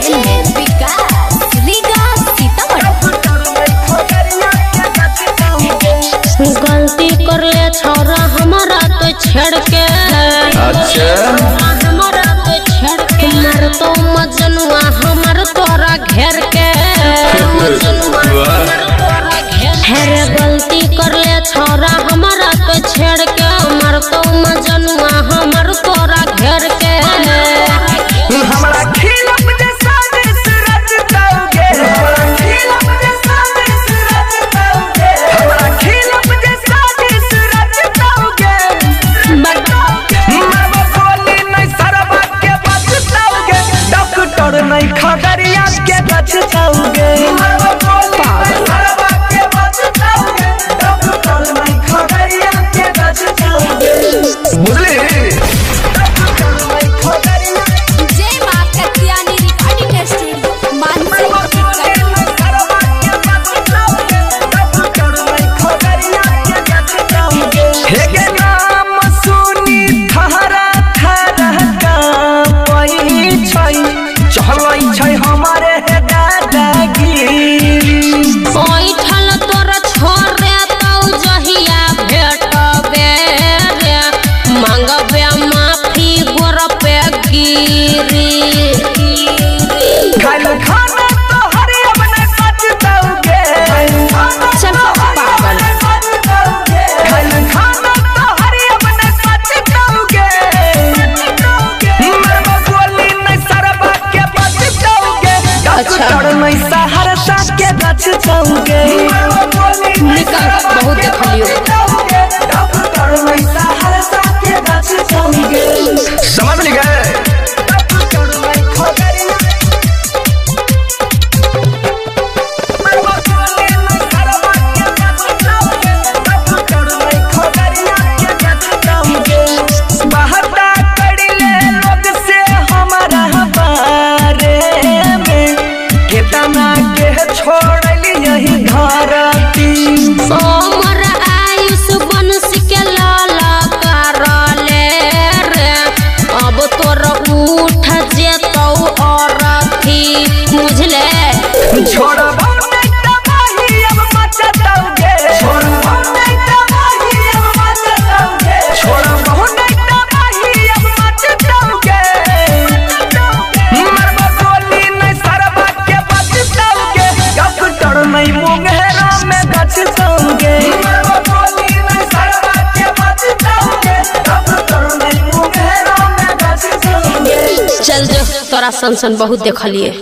रहे हैं विकास गलती कर ले छोरा हमारा तो छेड़ के। अच्छा हमारा तो छेड़ के मर तो मजनुआ हमार तोरा घेर के। हेरे गलती कर ले छोरा हमारा तो छेड़ के मर तो मजनुआ हमार तोरा घेर के। खगड़िया के बचताओगे जय मां कत्यानी रिकॉर्डिंग स्टूडियो हेगे नाम सुनी थहरा थहरा का पई छै चलै छै हमारे दादागिरी। ओइ ठल तोर छोरे तौ जहिया भेटबे रे मांगबे माफी गोर पे गिरी। खाइल खाना तो हरी अपने बचताओगे चल पागल खाइल खाना तो हरी अपने बचताओगे मरवा गोली नहीं सरबा के बचताओगे। अच्छा। डॉक्टर नहीं सहरसा के बचताओगे निकल बहुत देख लियो। डॉक्टर नहीं सहरसा के बचताओगे समझ नहीं गए। छोड़ली यही धरती ओमर आयुष बंश के लाला करले रे अब तोर उठ जेतौ औरथी बुझले। छोड़बो नहीं तबाही अब मचताओगे छोड़बो नहीं तबाही अब मचताओगे छोड़बो नहीं तबाही अब मचताओगे मरवा गोली नहीं सरबा के बचताओगे। डॉक्टर नहीं मुंगेरा में बचताओगे मरवा गोली नहीं सरबा के बचताओगे। डॉक्टर नहीं मुंगेरा में बचताओगे। चल जो तोरा सन बहुत देखलिए।